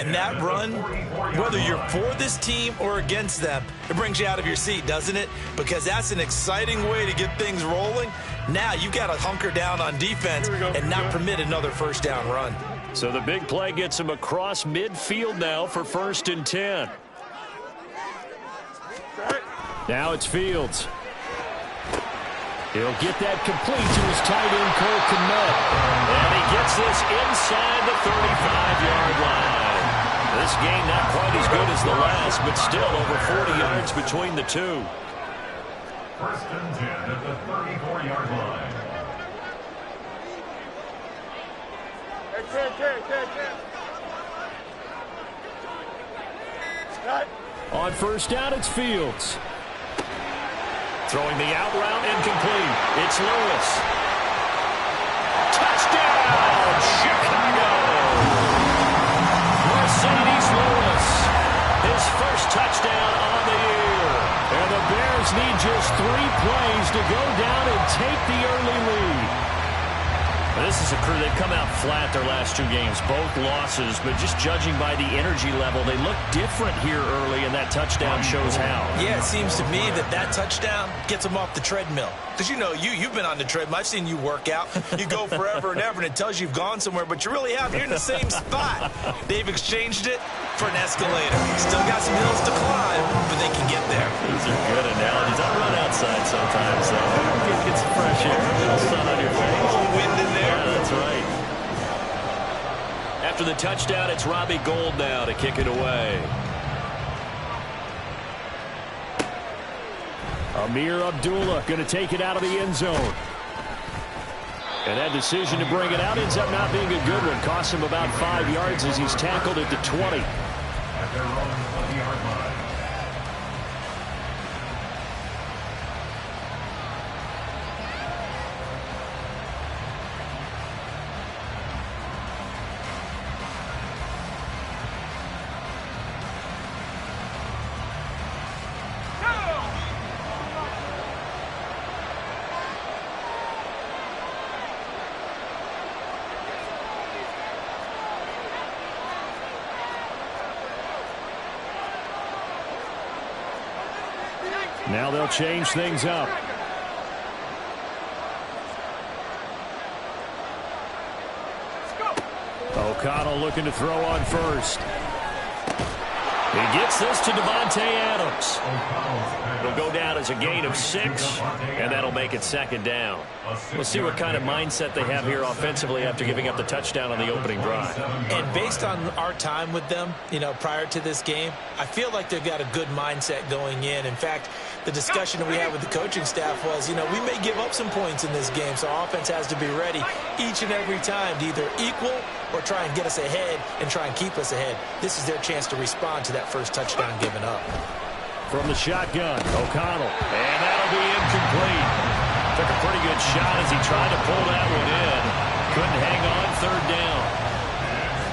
And that run, whether you're for this team or against them, it brings you out of your seat, doesn't it? Because that's an exciting way to get things rolling. Now you got to hunker down on defense and not permit another first down run. So the big play gets him across midfield now for 1st and 10. Now it's Fields. He'll get that complete to his tight end, Cole Kmet. And he gets this inside the 35-yard line. This game not quite as good as the last, but still over 40 yards between the two. 1st and 10 at the 34-yard line. On 1st down, it's Fields. Throwing the out route, incomplete. It's Lewis. Touchdown, Chicago! Mercedes Lewis, his first touchdown on the year. And the Bears need just 3 plays to go down and take the early lead. This is a crew, they've come out flat their last 2 games, both losses, but just judging by the energy level, they look different here early, and that touchdown shows how. Yeah, it seems to me that touchdown gets them off the treadmill. Because, you know, you've been on the treadmill. I've seen you work out. You go forever and ever, and it tells you you've gone somewhere, but you really haven't. You're in the same spot. They've exchanged it for an escalator. Still got some hills to climb, but they can get there. These are good analogies. I run outside sometimes, though. Get some fresh air, a little sun on your face. A little wind in there. Yeah, that's right. After the touchdown, it's Robbie Gould now to kick it away. Amir Abdullah going to take it out of the end zone. And that decision to bring it out ends up not being a good one. Costs him about 5 yards as he's tackled at the 20. At their own 20-yard line. Now they'll change things up. O'Connell looking to throw on first. He gets this to Davante Adams. It'll go down as a gain of 6, and that'll make it 2nd down. We'll see what kind of mindset they have here offensively after giving up the touchdown on the opening drive. And based on our time with them, you know, prior to this game, I feel like they've got a good mindset going in. In fact, the discussion that we had with the coaching staff was, you know, we may give up some points in this game, so our offense has to be ready each and every time to either equal or try and get us ahead and try and keep us ahead. This is their chance to respond to that first touchdown given up. From the shotgun, O'Connell. And that'll be incomplete. Took a pretty good shot as he tried to pull that one in. Couldn't hang on 3rd down.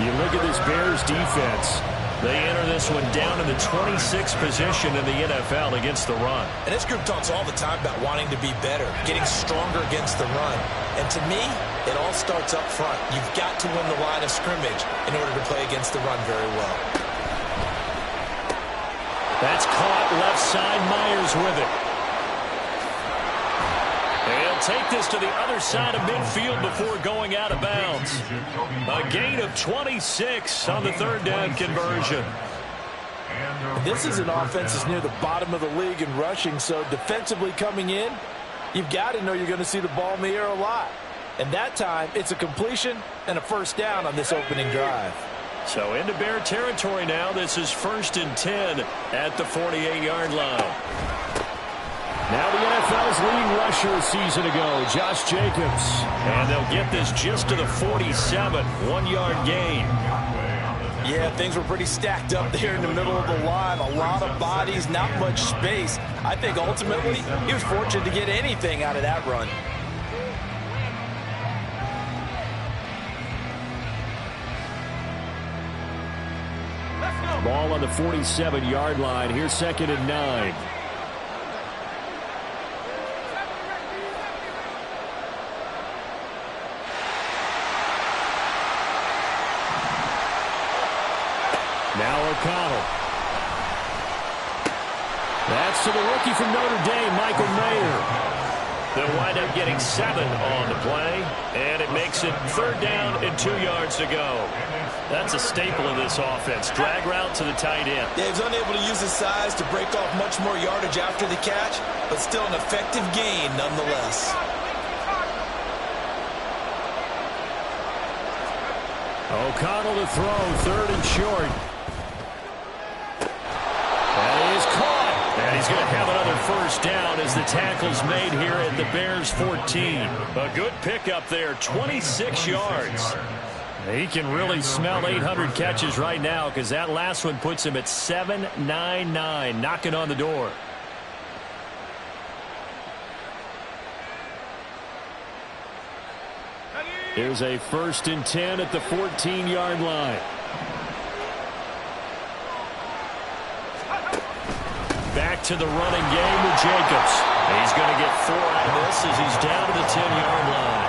You look at this Bears defense. They enter this one down in the 26th position in the NFL against the run. And this group talks all the time about wanting to be better, getting stronger against the run. And to me, it all starts up front. You've got to win the line of scrimmage in order to play against the run very well. That's caught left side. Myers with it. They'll take this to the other side of midfield before going out of bounds. A gain of 26 on the 3rd down conversion. This is an offense that's near the bottom of the league in rushing, so defensively coming in, you've got to know you're going to see the ball in the air a lot. And that time, it's a completion and a 1st down on this opening drive. So into Bear territory now. This is 1st and 10 at the 48-yard line. Now the NFL's leading rusher a season ago, Josh Jacobs. And they'll get this just to the 47, 1-yard gain. Yeah, things were pretty stacked up there in the middle of the line. A lot of bodies, not much space. I think ultimately he was fortunate to get anything out of that run. Ball on the 47-yard line. Here's 2nd and 9. O'Connell. That's to the rookie from Notre Dame, Michael Mayer. They'll wind up getting 7 on the play, and it makes it 3rd down and 2 yards to go. That's a staple of this offense. Drag route to the tight end. Yeah, he's unable to use his size to break off much more yardage after the catch, but still an effective gain nonetheless. O'Connell to throw, 3rd and short. That is caught. And he's going to have another 1st down as the tackle's made here at the Bears 14. A good pickup there, 26 yards. He can really smell 800 catches right now because that last one puts him at 799, knocking on the door. Here's a 1st and 10 at the 14-yard line. Back to the running game with Jacobs. He's going to get 4 out of this as he's down to the 10-yard line.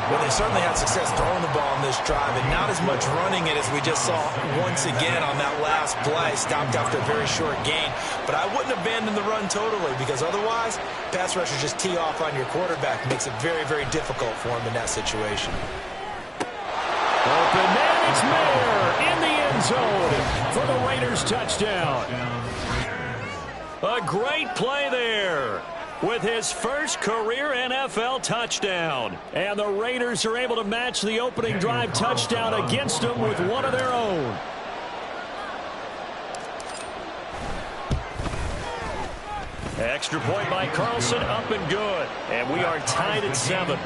Well, they certainly had success throwing the ball on this drive, and not as much running it as we just saw once again on that last play. Stopped after a very short gain. But I wouldn't abandon the run totally, because otherwise, pass rushers just tee off on your quarterback. Makes it very, very difficult for him in that situation. Open man, it's Mayer in the end zone for the Raiders touchdown. A great play there with his first career NFL touchdown. And the Raiders are able to match the opening drive touchdown against them with one of their own. Extra point by Carlson, up and good. And we are tied at 7.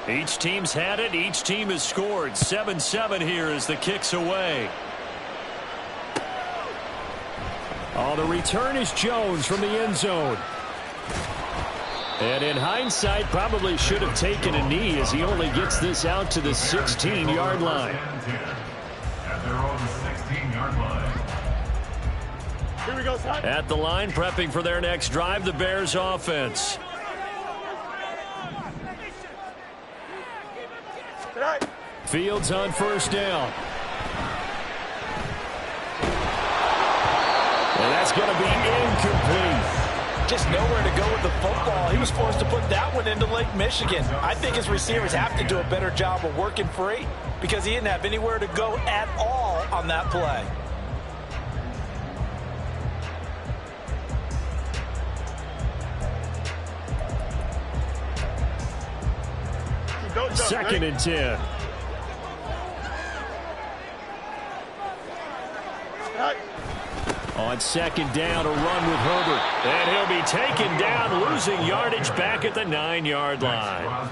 Each team's had it. Each team has scored. 7-7 here as the kick's away. Oh, the return is Jones from the end zone. And in hindsight, probably should have taken a knee as he only gets this out to the 16-yard line. At their own 16-yard line. Here we go, son. At the line, prepping for their next drive, the Bears offense. Fields on 1st down. And that's going to be incomplete. Just nowhere to go with the football. He was forced to put that one into Lake Michigan. I think his receivers have to do a better job of working free because he didn't have anywhere to go at all on that play. Second and 10. On 2nd down, a run with Herbert. And he'll be taken down, losing yardage back at the 9-yard line.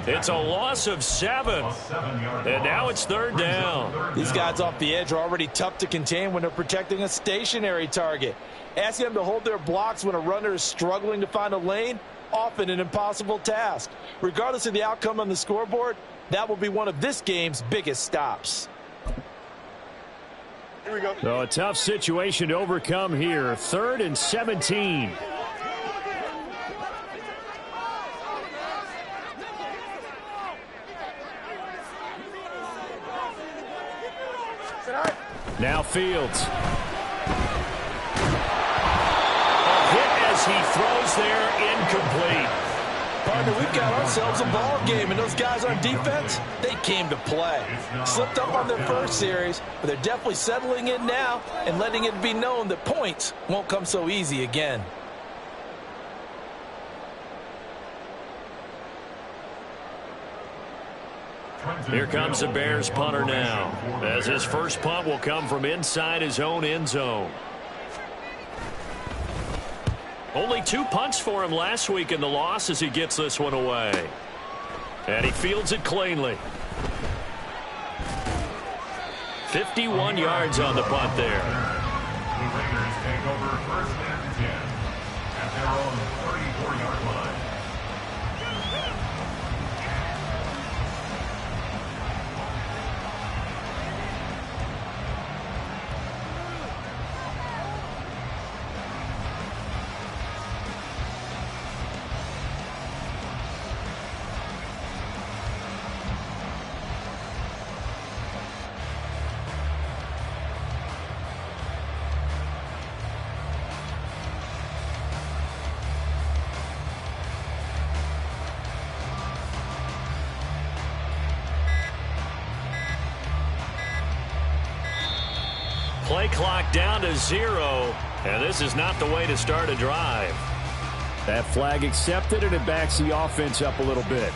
It's a loss of 7. And now it's 3rd down. These guys off the edge are already tough to contain when they're protecting a stationary target. Asking them to hold their blocks when a runner is struggling to find a lane, often an impossible task. Regardless of the outcome on the scoreboard, that will be one of this game's biggest stops. Here we go. So a tough situation to overcome here. 3rd and 17. Now Fields. A hit as he throws there, incomplete. Partner, we've got ourselves a ball game, and those guys on defense, they came to play. Slipped up on their first series, but they're definitely settling in now and letting it be known that points won't come so easy again. Here comes the Bears punter now, as his first punt will come from inside his own end zone. Only 2 punts for him last week in the loss as he gets this one away. And he fields it cleanly. 51 yards on the punt there. The Raiders take over 1st and 10 at their own 34-yard line. clock down to 0, and this is not the way to start a drive. That flag accepted, and it backs the offense up a little bit.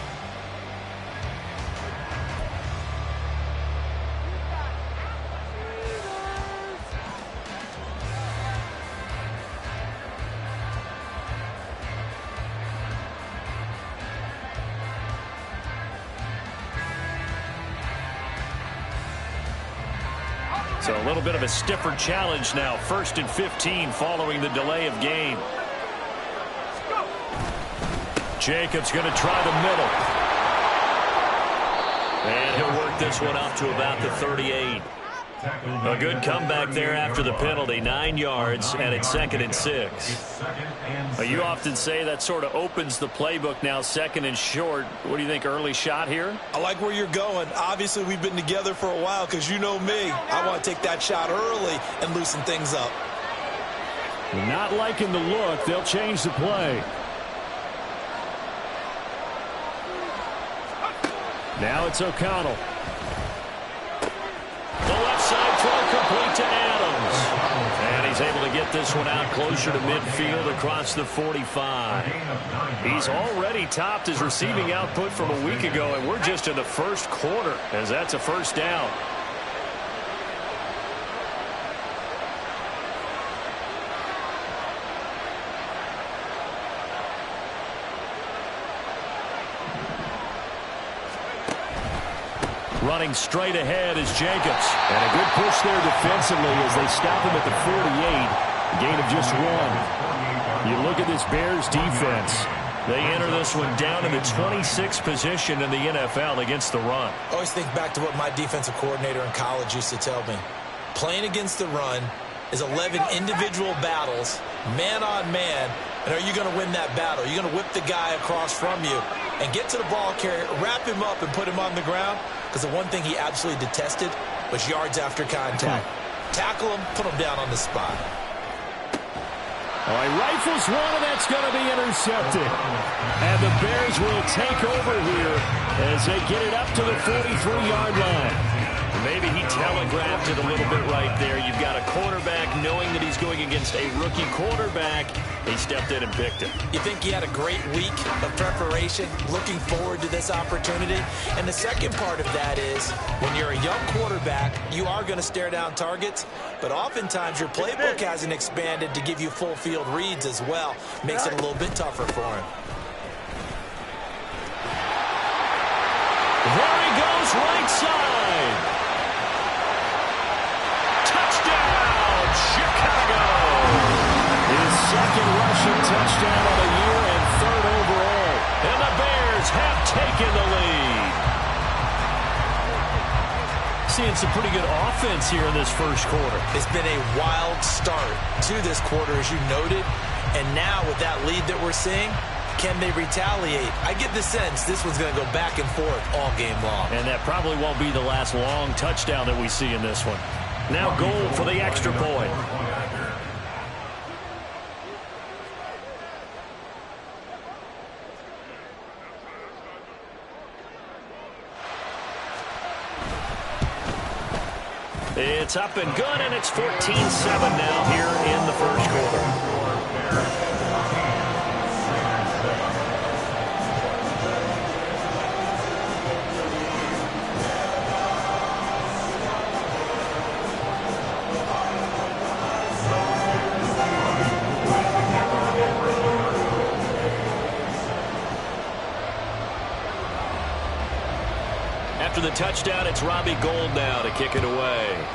So a little bit of a stiffer challenge now. 1st and 15 following the delay of game. Jacobs going to try the middle. And he'll work this one up to about the 38. A good comeback there after the penalty. 9 yards, and it's 2nd and 6. You often say that sort of opens the playbook now, 2nd and short. What do you think, early shot here? I like where you're going. Obviously, we've been together for a while because you know me. I want to take that shot early and loosen things up. Not liking the look. They'll change the play. Now it's O'Connell. The left side throw complete to Adams. And he's able to get this one out closer to midfield across the 45. He's already topped his receiving output from a week ago, and we're just in the first quarter as that's a first down. Running straight ahead is Jacobs. And a good push there defensively as they stop him at the 48. Gain of just 1. You look at this Bears defense. They enter this one down in the 26th position in the NFL against the run. I always think back to what my defensive coordinator in college used to tell me. Playing against the run is 11 individual battles, man on man, and are you going to win that battle? Are you going to whip the guy across from you and get to the ball carrier, wrap him up, and put him on the ground? Because the one thing he absolutely detested was yards after contact. Tackle him, put him down on the spot. All right, rifles one, and that's going to be intercepted. And the Bears will take over here as they get it up to the 43-yard line. Maybe he telegraphed it a little bit right there. You've got a quarterback knowing that he's going against a rookie quarterback. He stepped in and picked him. You think he had a great week of preparation, looking forward to this opportunity? And the second part of that is, when you're a young quarterback, you are going to stare down targets, but oftentimes your playbook hasn't expanded to give you full field reads as well. Makes it a little bit tougher for him. There he goes, right side. Touchdown, Chicago. His second rushing touchdown of the year and 3rd overall. And the Bears have taken the lead. Seeing some pretty good offense here in this first quarter. It's been a wild start to this quarter, as you noted. And now with that lead that we're seeing, can they retaliate? I get the sense this one's going to go back and forth all game long. And that probably won't be the last long touchdown that we see in this one. Now goal for the extra point. It's up and good, and it's 14-7 now here in the first quarter. After the touchdown, it's Robbie Gould now to kick it away.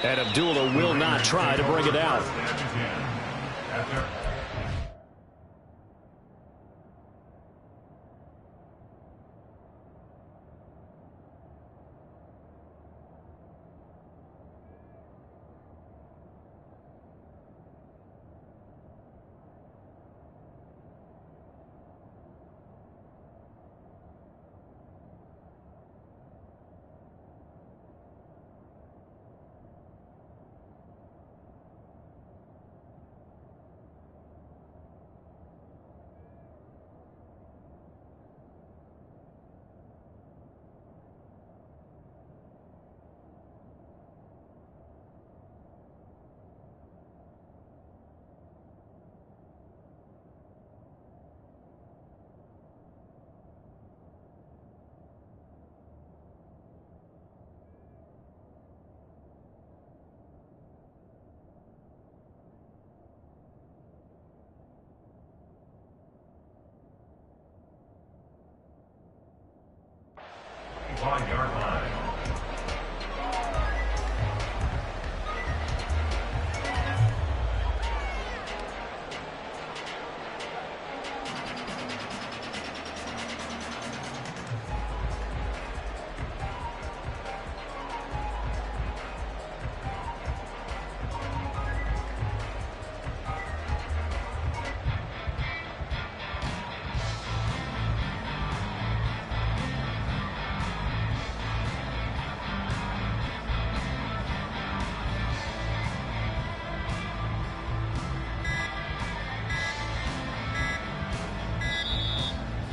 And Abdullah will not try to bring it out. 25-yard line.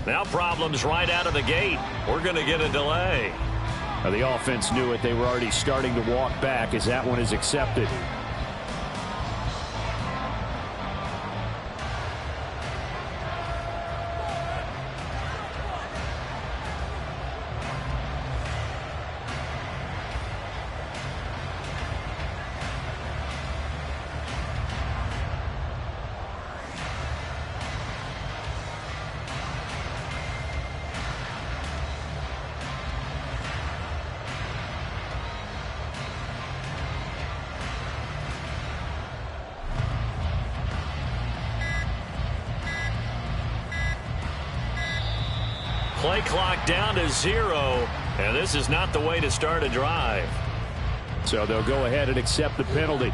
Now problems right out of the gate. We're going to get a delay. Now the offense knew it. They were already starting to walk back as that one is accepted. Play clock down to 0, and this is not the way to start a drive. So they'll go ahead and accept the penalty.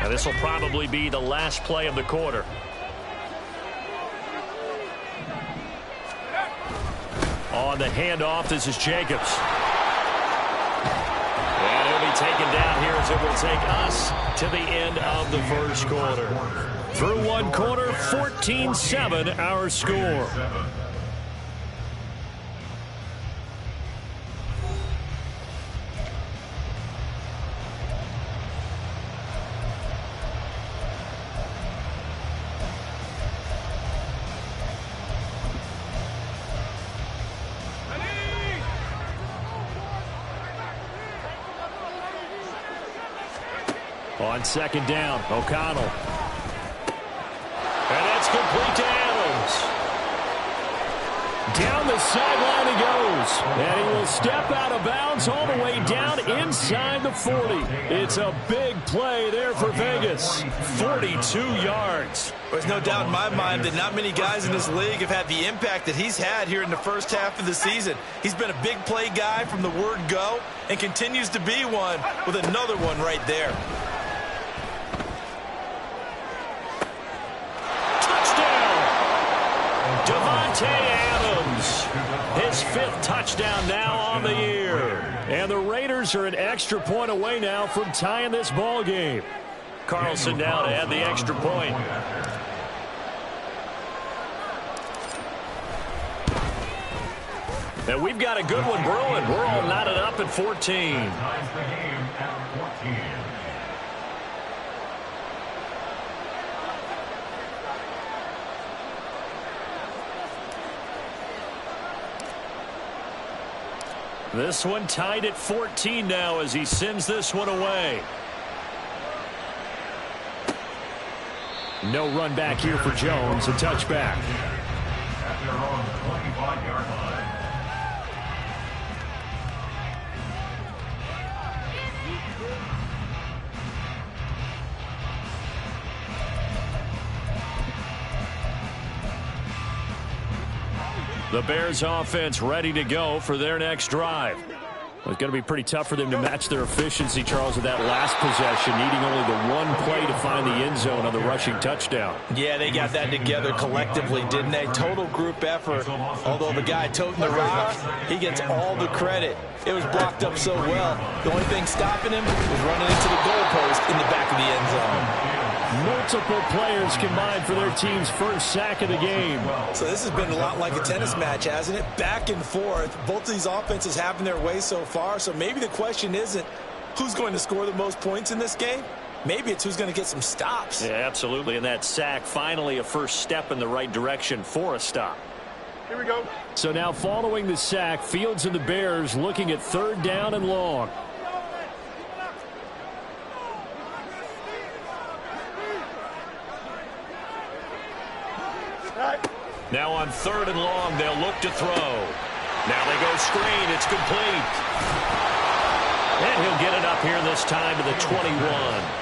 Now this will probably be the last play of the quarter. On the handoff, this is Jacobs. And he'll be taken down here as it will take us to the end of the first quarter. Through one quarter, 14-7 our score. On second down, O'Connell. And that's complete to Adams. Down the sideline he goes. And he will step out of bounds all the way down inside the 40. It's a big play there for Vegas. 42 yards. There's no doubt in my mind that not many guys in this league have had the impact that he's had here in the first half of the season. He's been a big play guy from the word go and continues to be one with another one right there. Davante Adams, his 5th touchdown now on the year. And the Raiders are an extra point away now from tying this ball game. Carlson now to add the extra point. And we've got a good one brewing. We're all knotted up at 14. This one tied at 14 now as he sends this one away. No run back here for Jones. A touchback. At their own 25-yard line. The Bears offense ready to go for their next drive. Well, it's going to be pretty tough for them to match their efficiency, Charles, with that last possession, needing only the one play to find the end zone on the rushing touchdown. Yeah, they got that together collectively, didn't they? Total group effort. Although the guy toting the rock, he gets all the credit. It was blocked up so well. The only thing stopping him was running into the goalpost in the back of the end zone. Multiple players combined for their team's first sack of the game. So this has been a lot like a tennis match, hasn't it? Back and forth. Both of these offenses having their way so far. So maybe the question isn't who's going to score the most points in this game. Maybe it's who's going to get some stops. Yeah, absolutely. And that sack, finally a first step in the right direction for a stop. Here we go. So now following the sack, Fields and the Bears looking at 3rd down and long. Now on 3rd and long, they'll look to throw. Now they go screen. It's complete. And he'll get it up here this time to the 21.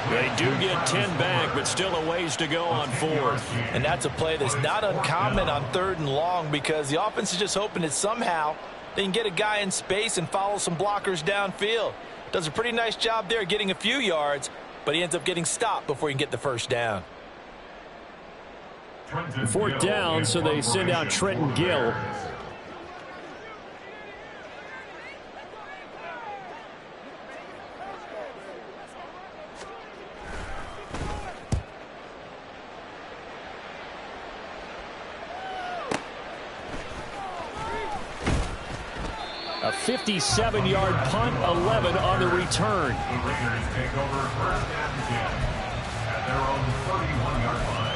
They do get 10 back, but still a ways to go on 4th. And that's a play that's not uncommon on 3rd and long because the offense is just hoping that somehow they can get a guy in space and follow some blockers downfield. Does a pretty nice job there getting a few yards, but he ends up getting stopped before he can get the first down. 4th down, so they send out Trenton Gill. A 57-yard punt, 11 on the return. The Raiders take over 1st and 10 at their own 31-yard line.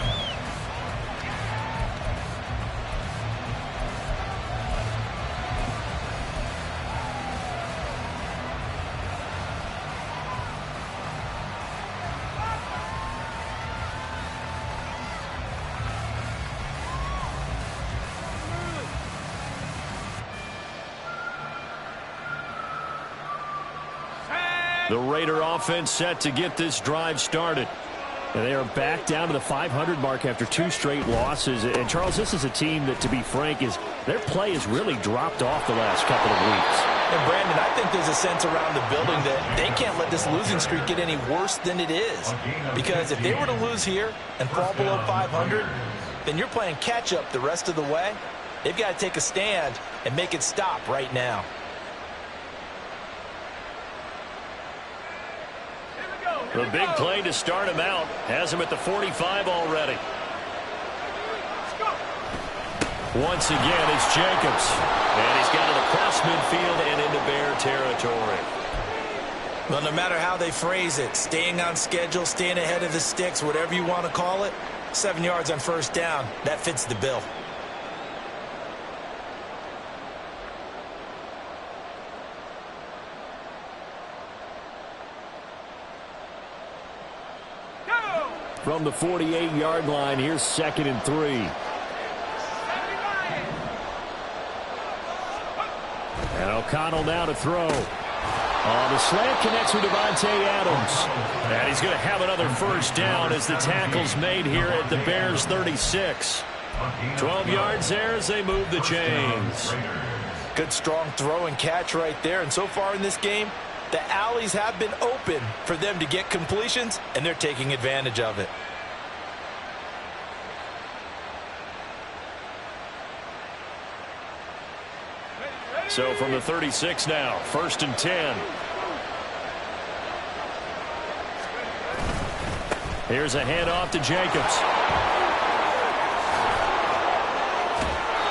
The Raider offense set to get this drive started. And they are back down to the 500 mark after 2 straight losses. And, Charles, this is a team that, to be frank, their play has really dropped off the last couple of weeks. And, Brandon, I think there's a sense around the building that they can't let this losing streak get any worse than it is. Because if they were to lose here and fall below 500, then you're playing catch-up the rest of the way. They've got to take a stand and make it stop right now. The big play to start him out has him at the 45 already. Once again, it's Jacobs. And he's got it across midfield and into Bear territory. Well, no matter how they phrase it, staying on schedule, staying ahead of the sticks, whatever you want to call it, 7 yards on 1st down, that fits the bill. From the 48-yard line, here's 2nd and 3. And O'Connell now to throw. The slant connects with Devontae Adams. And he's going to have another first down as the tackle's made here at the Bears' 36. 12 yards there as they move the chains. Good, strong throw and catch right there. And so far in this game, the alleys have been open for them to get completions, and they're taking advantage of it. So from the 36 now, 1st and 10. Here's a handoff to Jacobs.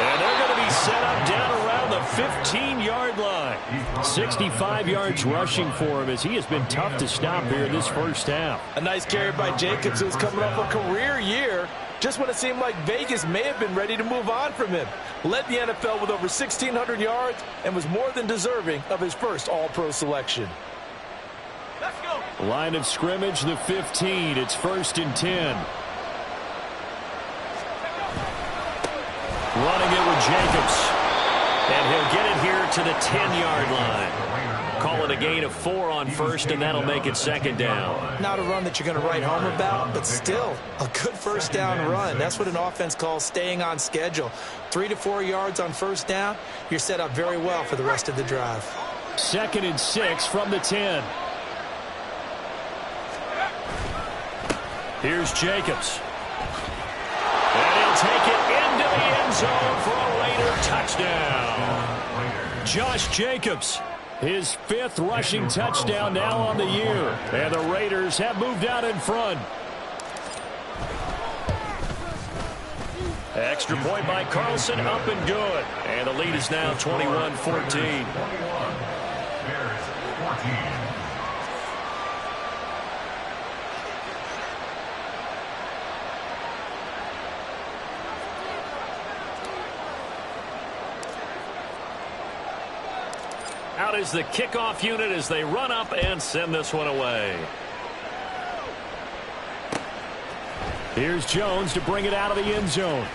And they're going to be set up down around the 15-yard line. 65 yards rushing for him as he has been tough to stop here in this first half. A nice carry by Jacobs, who's coming off a career year. Just when it seemed like Vegas may have been ready to move on from him. Led the NFL with over 1,600 yards and was more than deserving of his first All-Pro selection. Let's go. Line of scrimmage, the 15. It's 1st and 10. Running it with Jacobs. And he'll get it here to the 10-yard line. Call it a gain of 4 on 1st, and that'll make it 2nd down. Not a run that you're going to write home about, but still a good first down run. That's what an offense calls staying on schedule. 3 to 4 yards on 1st down, you're set up very well for the rest of the drive. 2nd and 6 from the 10. Here's Jacobs. And he'll take it into the end zone for a Raider touchdown. Josh Jacobs, his 5th rushing touchdown now on the year. And the Raiders have moved out in front. Extra point by Carlson, up and good. And the lead is now 21-14. Bears 14. Out is the kickoff unit as they run up and send this one away. Here's Jones to bring it out of the end zone.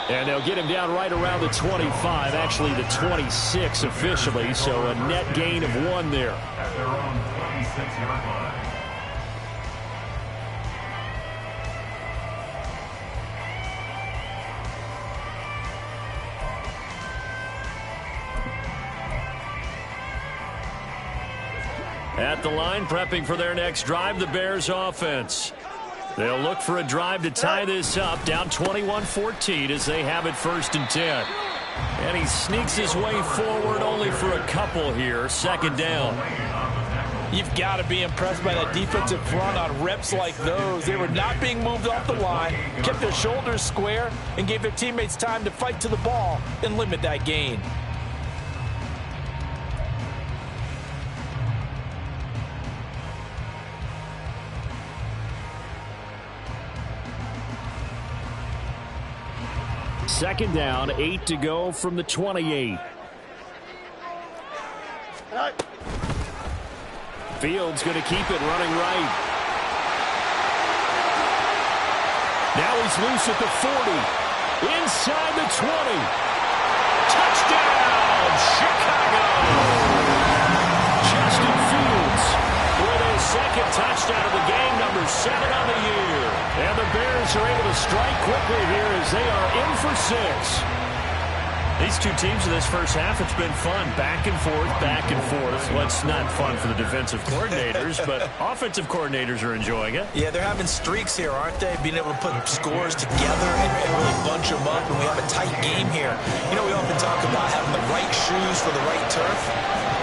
And they'll get him down right around the 25, actually the 26 officially, so a net gain of 1 there. At their own 26-yard line. At the line, prepping for their next drive, the Bears offense. They'll look for a drive to tie this up, down 21-14 as they have it 1st and 10. And he sneaks his way forward only for a couple here, 2nd down. You've got to be impressed by that defensive front on reps like those. They were not being moved off the line, kept their shoulders square, and gave their teammates time to fight to the ball and limit that gain. Second down, 8 to go from the 28. Fields going to keep it running right. Now he's loose at the 40. Inside the 20. Touchdown, Chicago! Justin Fields with his 2nd touchdown of the game, number 7 on the year. And the Bears are able to strike quickly here as they are in for 6. These two teams in this first half, it's been fun. Back and forth, back and forth. Well, it's not fun for the defensive coordinators, but offensive coordinators are enjoying it. Yeah, they're having streaks here, aren't they? Being able to put scores together and really bunch them up, and we have a tight game here. You know, we often talk about having the right shoes for the right turf.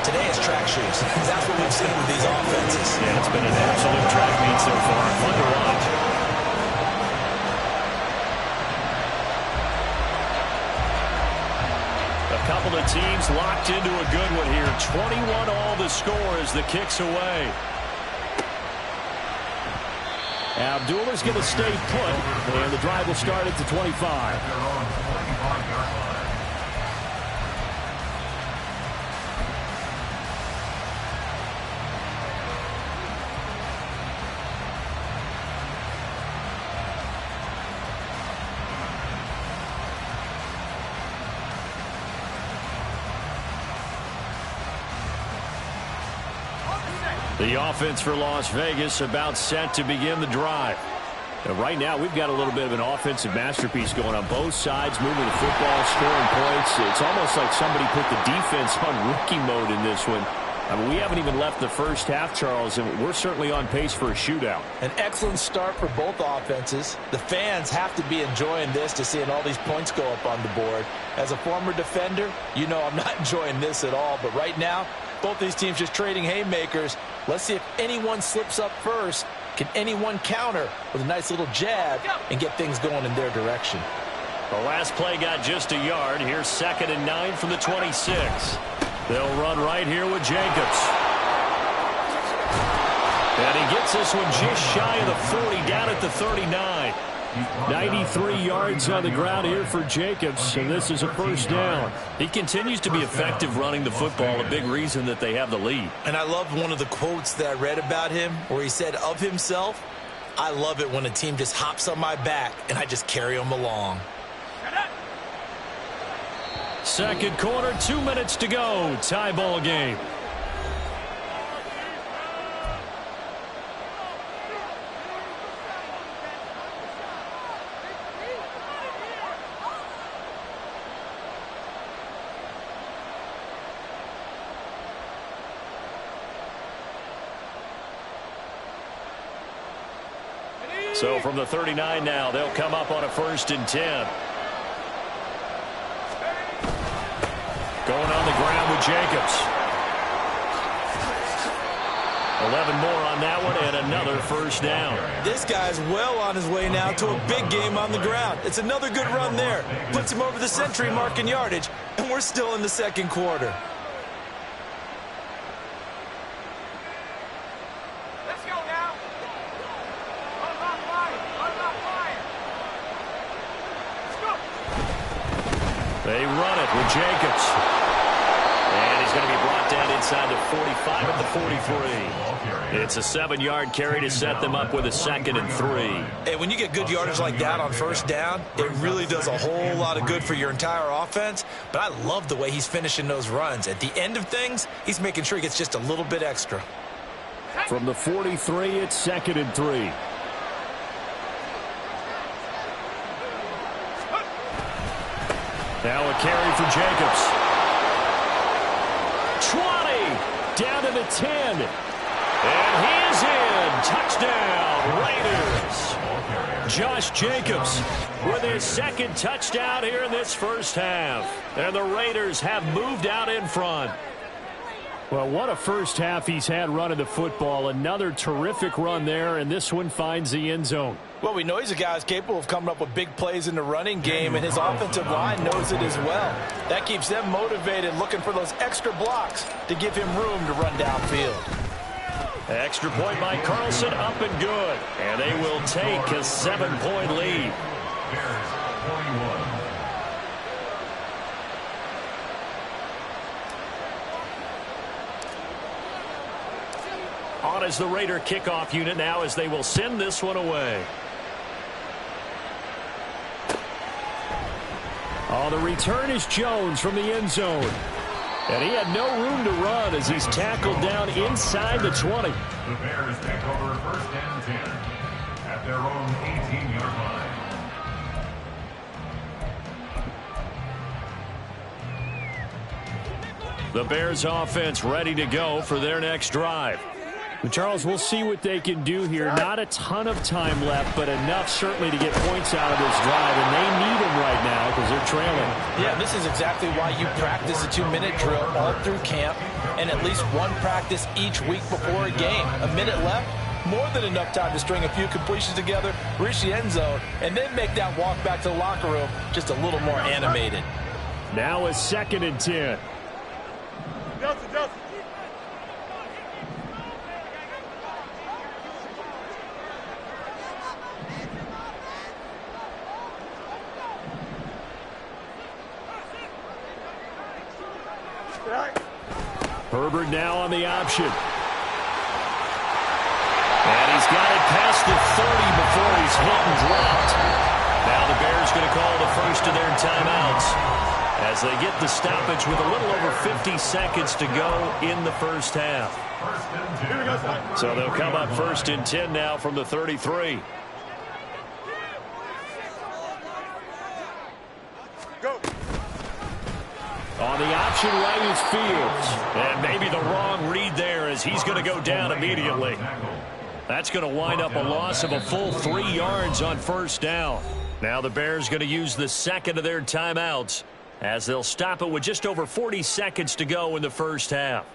Today it's track shoes. That's what we've seen with these offenses. Yeah, it's been an absolute track meet so far. Fun to watch. A couple of teams locked into a good one here. 21 all the score as the kick's away. Abdullah's going to stay put, and the drive will start at the 25. The offense for Las Vegas about set to begin the drive. Now, right now, we've got a little bit of an offensive masterpiece going on both sides, moving the football, scoring points. It's almost like somebody put the defense on rookie mode in this one. I mean, we haven't even left the first half, Charles, and we're certainly on pace for a shootout. An excellent start for both offenses. The fans have to be enjoying this to seeing all these points go up on the board. As a former defender, you know I'm not enjoying this at all. But right now, both these teams just trading haymakers. Let's see if anyone slips up first. Can anyone counter with a nice little jab and get things going in their direction? The last play got just a yard. Here's 2nd and 9 from the 26. They'll run right here with Jacobs. And he gets this one just shy of the 40, down at the 39. 93 yards on the ground here for Jacobs, and this is a first down. He continues to be effective running the football, a big reason that they have the lead. And I love one of the quotes that I read about him where he said of himself, I love it when a team just hops on my back and I just carry them along. Second quarter, 2 minutes to go. Tie ball game. So from the 39 now, they'll come up on a 1st and 10. Going on the ground with Jacobs. 11 more on that one and another first down. This guy's well on his way now to a big game on the ground. It's another good run there. Puts him over the century mark in yardage, and we're still in the second quarter. Let's go now. Run, run, fire. Run, run, fire. Let's go. They run it with Jacobs. And he's going to be brought down inside the 45 at the 43. It's a 7-yard carry to set them up with a 2nd and 3. Hey, when you get good yardage like that on first down, it really does a whole lot of good for your entire offense. But I love the way he's finishing those runs. At the end of things, he's making sure he gets just a little bit extra. From the 43, it's 2nd and 3. Now a carry for Jacobs. 20, down to the 10. And he is in. Touchdown, Raiders. Josh Jacobs with his 2nd touchdown here in this first half. And the Raiders have moved out in front. Well, what a first half he's had running the football. Another terrific run there, and this one finds the end zone. Well, we know he's a guy who's capable of coming up with big plays in the running game, and his offensive line knows it as well. That keeps them motivated, looking for those extra blocks to give him room to run downfield. Extra point by Carlson, up and good. And they will take a 7-point lead. Bears 41. On as the Raider kickoff unit now as they will send this one away. Oh, the return is Jones from the end zone. And he had no room to run as he's tackled down inside the 20. The Bears take over 1st and 10 at their own 18-yard line. The Bears offense ready to go for their next drive. Charles, we'll see what they can do here. Not a ton of time left, but enough certainly to get points out of this drive, and they need them right now because they're trailing. Yeah, this is exactly why you practice a 2-minute drill all through camp and at least one practice each week before a game. A minute left, more than enough time to string a few completions together, reach the end zone, and then make that walk back to the locker room just a little more animated. Now a 2nd and 10. Justin. Herbert now on the option. And he's got it past the 30 before he's hit and dropped. Now the Bears going to call the first of their timeouts as they get the stoppage with a little over 50 seconds to go in the first half. So they'll come up 1st and 10 now from the 33. Go. On the option right is Fields. And maybe the wrong read there as he's going to go down immediately. That's going to wind up a loss of a full 3 yards on first down. Now the Bears going to use the 2nd of their timeouts as they'll stop it with just over 40 seconds to go in the first half.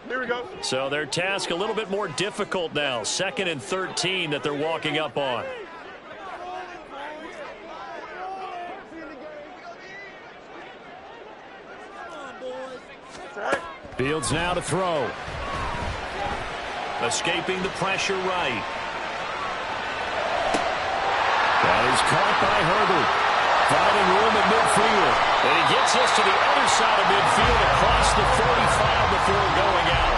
Here we go. So their task a little bit more difficult now. 2nd and 13 that they're walking up on. Fields now to throw. Escaping the pressure right. That is caught by Herbert. Finding room at midfield. And he gets us to the other side of midfield across the 45 before going out.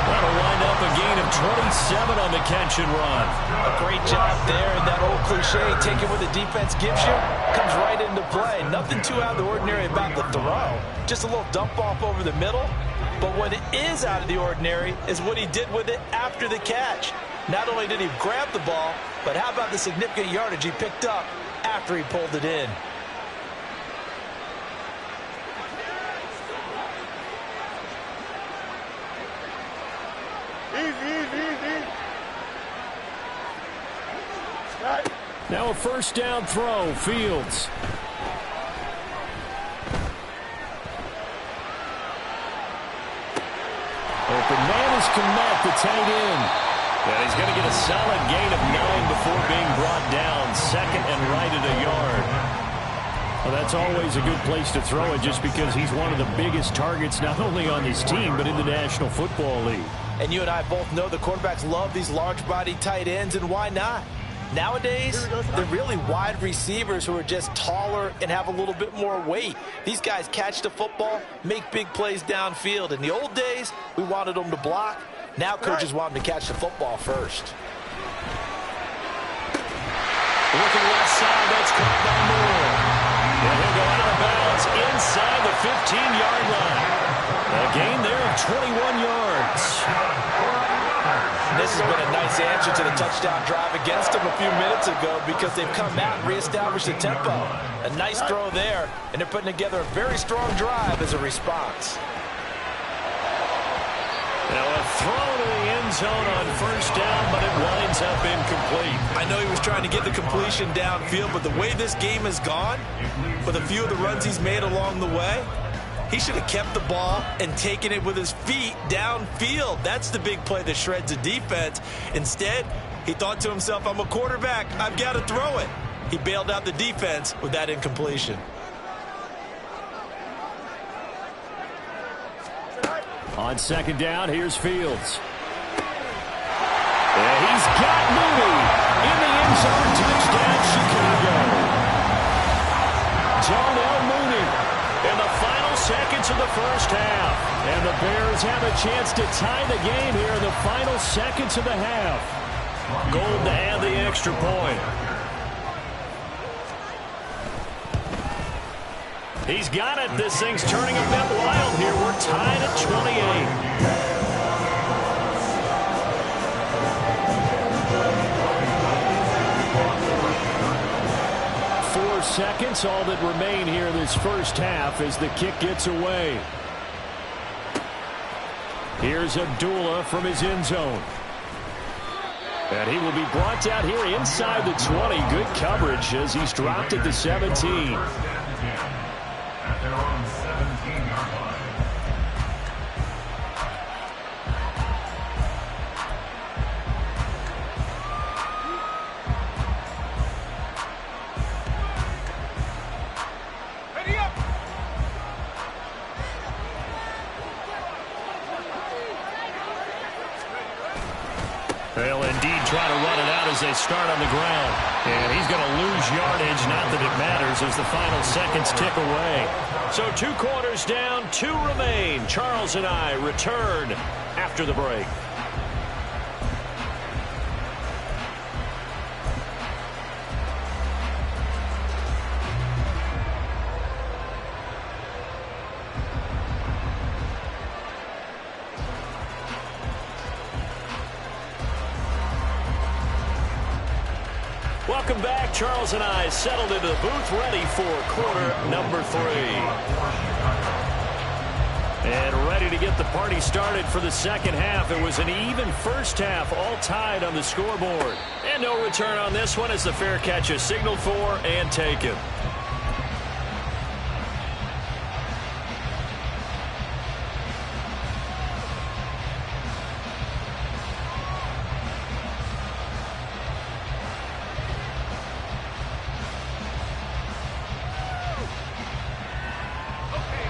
That'll wind up a gain of 27 on the catch and run. A great job there, and that old cliche, taking what the defense gives you, comes right into play. Nothing too out of the ordinary about the throw. Just a little dump off over the middle. But what is out of the ordinary is what he did with it after the catch. Not only did he grab the ball, but how about the significant yardage he picked up after he pulled it in. Easy. Right. Now a first down throw, Fields. Open man is Kmet, the tight end. And he's going to get a solid gain of 9 before being brought down. Second and right at a yard. Well, that's always a good place to throw it just because he's one of the biggest targets not only on his team but in the National Football League. And you and I both know the quarterbacks love these large-bodied tight ends, and why not? Nowadays, they're really wide receivers who are just taller and have a little bit more weight. These guys catch the football, make big plays downfield. In the old days, we wanted them to block. Now coaches want them to catch the football first. Looking left side, that's caught by Moore. And he'll go out of bounds inside the 15-yard line. A gain there of 21 yards. This has been a nice answer to the touchdown drive against them a few minutes ago because they've come out and reestablished the tempo. A nice throw there, and they're putting together a very strong drive as a response. Now a throw to the end zone on first down, but it winds up incomplete. I know he was trying to get the completion downfield, but the way this game has gone, with a few of the runs he's made along the way, he should have kept the ball and taken it with his feet downfield. That's the big play that shreds the defense. Instead, he thought to himself, I'm a quarterback. I've got to throw it. He bailed out the defense with that incompletion. On second down, here's Fields. And he's got Mooney in the end zone. Touchdown, Chicago. Darnell Mooney in the final seconds of the first half. And the Bears have a chance to tie the game here in the final seconds of the half. Gold to add the extra point. He's got it. This thing's turning a bit wild here. We're tied at 28. 4 seconds, all that remain here in this first half as the kick gets away. Here's Abdullah from his end zone. And he will be brought down here inside the 20. Good coverage as he's dropped at the 17. At their own 17-yard line. Ready up! They'll indeed try to run it out as they start on the ground. And he's going to lose yardage, not that it matters, as the final seconds tick away. So 2 quarters down, 2 remain. Charles and I return after the break. Welcome back. Charles and I settled into the booth, ready for quarter number 3. And ready to get the party started for the second half. It was an even first half, all tied on the scoreboard. And no return on this one as the fair catch is signaled for and taken.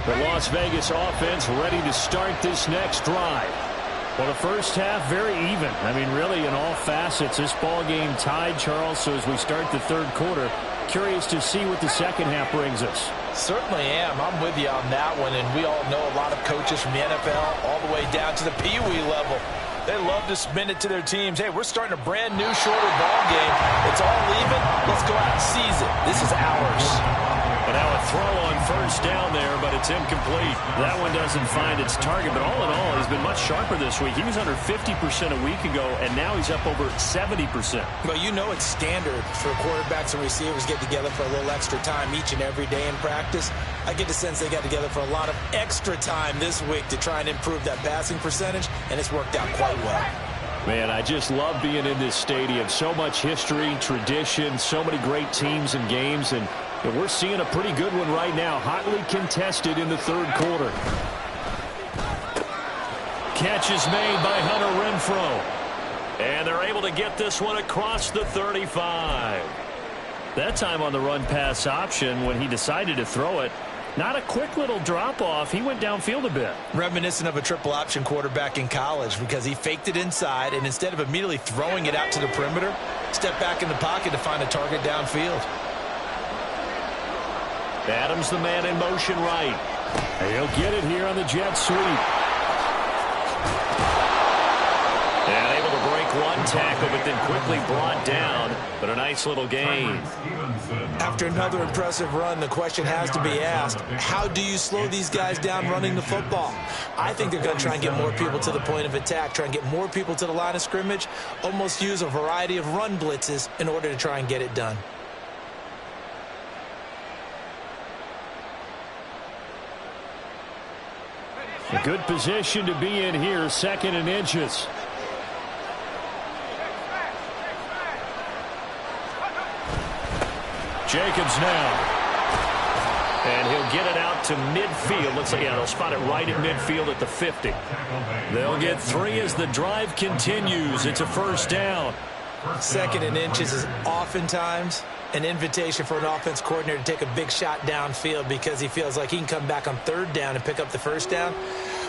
The Las Vegas offense ready to start this next drive. Well, the first half, very even. I mean, really, in all facets, this ball game tied, Charles. So as we start the third quarter, curious to see what the second half brings us. Certainly am. I'm with you on that one. And we all know a lot of coaches from the NFL all the way down to the Pee Wee level. They love to spin it to their teams. Hey, we're starting a brand new, shorter ball game. It's all even. Let's go out and seize it. This is ours. But now a throw on first down there, but it's incomplete. That one doesn't find its target, but all in all, he's been much sharper this week. He was under 50% a week ago, and now he's up over 70%. Well, you know it's standard for quarterbacks and receivers get together for a little extra time each and every day in practice. I get the sense they got together for a lot of extra time this week to try and improve that passing percentage, and it's worked out quite well. Man, I just love being in this stadium. So much history, tradition, so many great teams and games, and we're seeing a pretty good one right now. Hotly contested in the third quarter. Catch is made by Hunter Renfrow. And they're able to get this one across the 35. That time on the run-pass option when he decided to throw it. Not a quick little drop-off. He went downfield a bit. Reminiscent of a triple-option quarterback in college because he faked it inside, and instead of immediately throwing it out to the perimeter, stepped back in the pocket to find a target downfield. Adams the man in motion right. He'll get it here on the jet sweep. And able to break one tackle, but then quickly brought down. But a nice little gain. After another impressive run, the question has to be asked, how do you slow these guys down running the football? I think they're going to try and get more people to the point of attack, try and get more people to the line of scrimmage, almost use a variety of run blitzes in order to try and get it done. A good position to be in here, 2nd and inches. Jacobs now. And he'll get it out to midfield. Let's say, they'll spot it right at midfield at the 50. They'll get 3 as the drive continues. It's a first down. 2nd and inches is oftentimes an invitation for an offense coordinator to take a big shot downfield because he feels like he can come back on 3rd down and pick up the first down.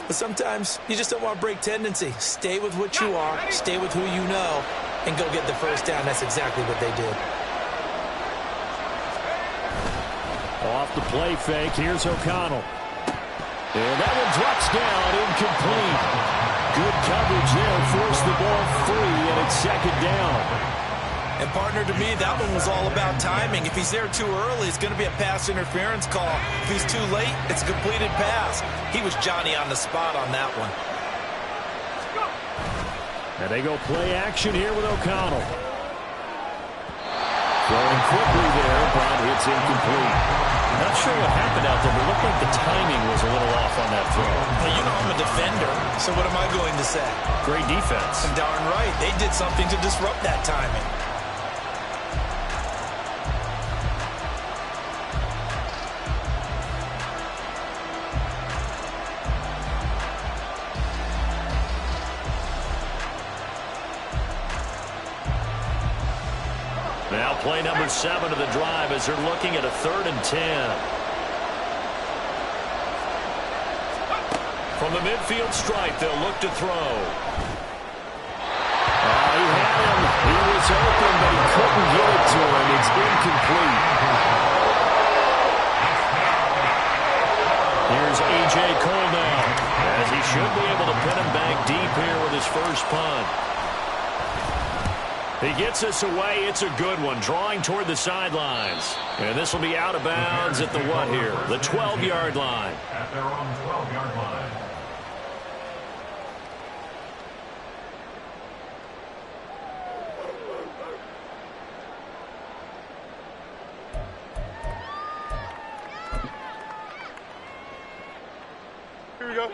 But sometimes you just don't want to break tendency. Stay with what you are, stay with who you know, and go get the first down. That's exactly what they did. Off the play fake, here's O'Connell. And that one drops down, incomplete. Good coverage there, forced the ball free, and it's 2nd down. And partner, to me, that one was all about timing. If he's there too early, it's going to be a pass interference call. If he's too late, it's a completed pass. He was Johnny on the spot on that one. And they go play action here with O'Connell. Throwing quickly there, but it's incomplete. Not sure what happened out there, but it looked like the timing was a little off on that throw. Well, you know I'm a defender, so what am I going to say? Great defense. And darn right, they did something to disrupt that timing. Now play number 7 of the drive as they're looking at a 3rd and 10. From the midfield stripe, they'll look to throw. He had him. He was open, but he couldn't get it to him. It's incomplete. Here's A.J. Cole now, as he should be able to pin him back deep here with his first punt. He gets us away. It's a good one, drawing toward the sidelines. And this will be out of bounds at the what here? The 12-yard line. At their own 12-yard line.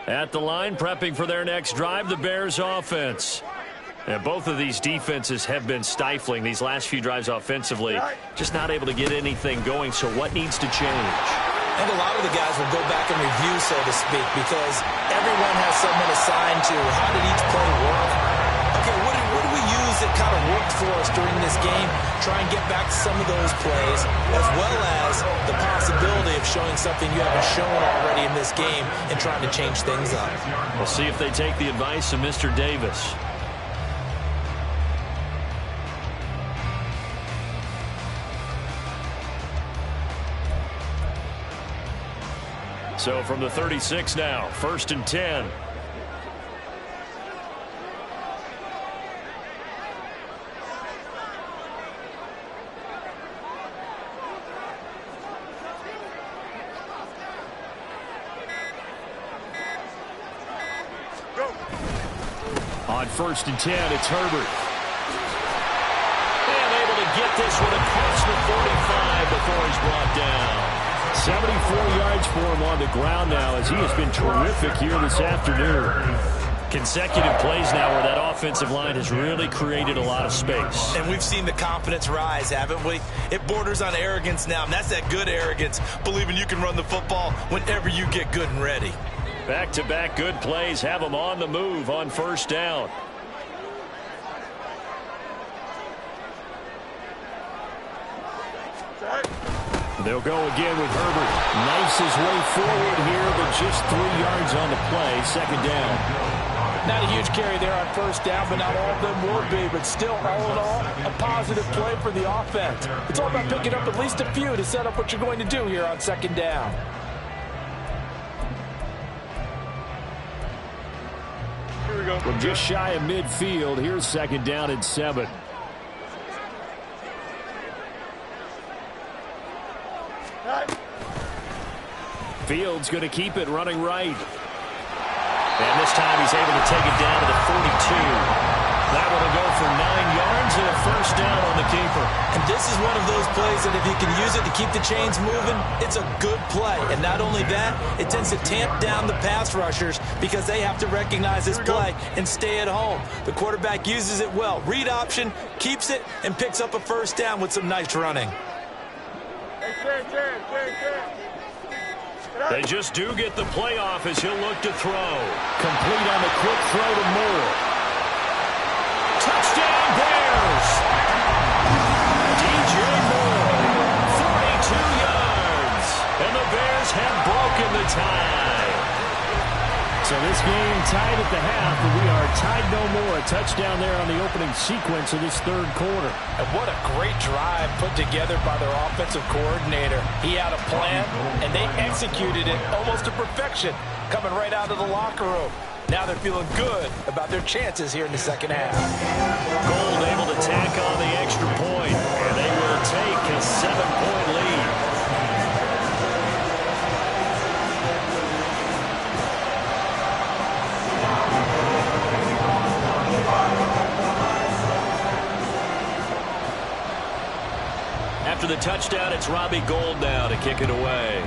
At the line, prepping for their next drive, the Bears offense. And both of these defenses have been stifling these last few drives offensively. Just not able to get anything going, so what needs to change? I think a lot of the guys will go back and review, so to speak, because everyone has someone assigned to how did each play work. Okay, what did we use that kind of worked for us during this game? Try and get back to some of those plays, as well as the possibility of showing something you haven't shown already in this game and trying to change things up. We'll see if they take the advice of Mr. Davis. So from the 36 now, 1st and 10. On 1st and 10, it's Herbert. And able to get this one across the 45 before he's brought down. 74 yards for him on the ground now as he has been terrific here this afternoon. Consecutive plays now where that offensive line has really created a lot of space. And we've seen the confidence rise, haven't we? It borders on arrogance now, and that's that good arrogance, believing you can run the football whenever you get good and ready. Back-to-back good plays have them on the move on first down. They'll go again with Herbert. Knifes his way forward here, but just 3 yards on the play. Second down. Not a huge carry there on first down, but not all of them will be. But still, all in all, a positive play for the offense. It's all about picking up at least a few to set up what you're going to do here on second down. Here we go. From just shy of midfield, here's second down and 7. Fields going to keep it running right. And this time he's able to take it down to the 42. That one will go for 9 yards and a first down on the keeper. And this is one of those plays that if you can use it to keep the chains moving, it's a good play. And not only that, it tends to tamp down the pass rushers because they have to recognize this play and stay at home. The quarterback uses it well. Read option, keeps it, and picks up a first down with some nice running. They just do get the playoff as he'll look to throw. Complete on the quick throw to Moore. Touchdown Bears! DJ Moore, 42 yards. And the Bears have broken the tie. So this game tied at the half, but we are tied no more. A touchdown there on the opening sequence of this third quarter. And what a great drive put together by their offensive coordinator. He had a plan, and they executed it almost to perfection, coming right out of the locker room. Now they're feeling good about their chances here in the second half. Gold able to tack on the extra point, and they will take a 7-point lead. After the touchdown, it's Robbie Gould now to kick it away.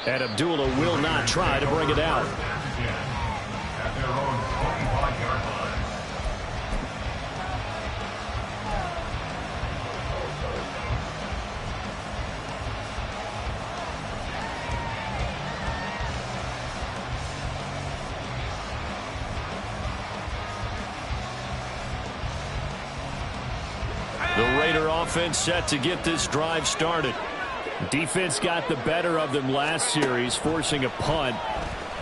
And Abdullah will not try to bring it out. At their own 45-yard line. The Raider offense set to get this drive started. Defense got the better of them last series, forcing a punt.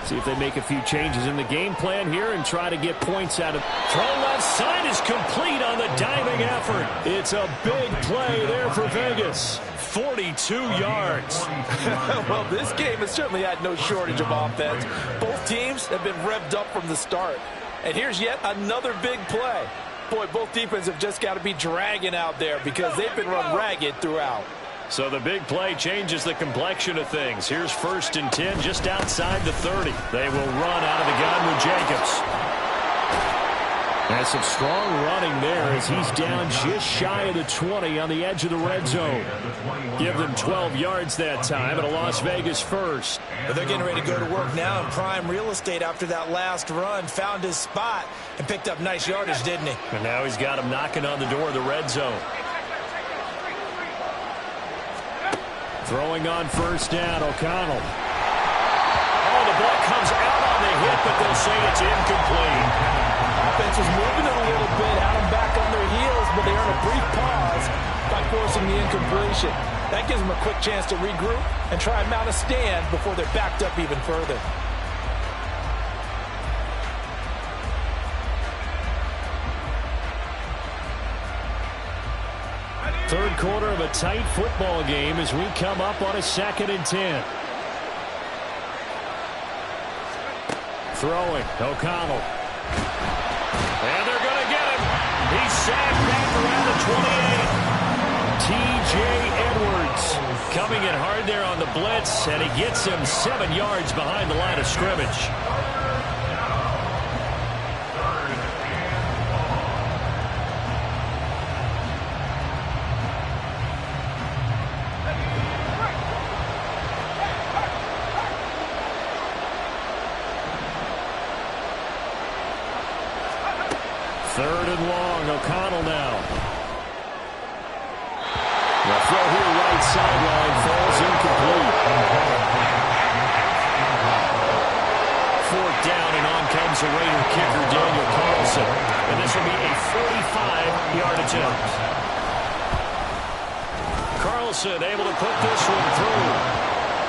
See if they make a few changes in the game plan here and try to get points out of. Throw left side is complete on the diving effort. It's a big play there for Vegas. 42 yards. Well, this game has certainly had no shortage of offense. Both teams have been revved up from the start. And here's yet another big play. Boy, both defenses have just got to be dragging out there because they've been run ragged throughout. So the big play changes the complexion of things. Here's 1st and 10 just outside the 30. They will run out of the gun with Jacobs. That's some strong running there as he's down just shy of the 20 on the edge of the red zone. Give them 12 yards that time at a Las Vegas first. But they're getting ready to go to work now in prime real estate after that last run. Found his spot and picked up nice yardage, didn't he? And now he's got him knocking on the door of the red zone. Throwing on first down, O'Connell. Oh, the ball comes out on the hit, but they'll say it's incomplete. Offense was moving it a little bit, had them back on their heels, but they earned a brief pause by forcing the incompletion. That gives them a quick chance to regroup and try and mount a stand before they're backed up even further. Third quarter of a tight football game as we come up on a 2nd and 10. Throwing, O'Connell. And they're going to get him. He's sacked back around the 28. T.J. Edwards coming in hard there on the blitz, and he gets him 7 yards behind the line of scrimmage. Third and long. O'Connell now. The throw here right sideline falls incomplete. Fourth down, and on comes the Raider kicker, Daniel Carlson. And this will be a 45-yard attempt. Carlson able to put this one through.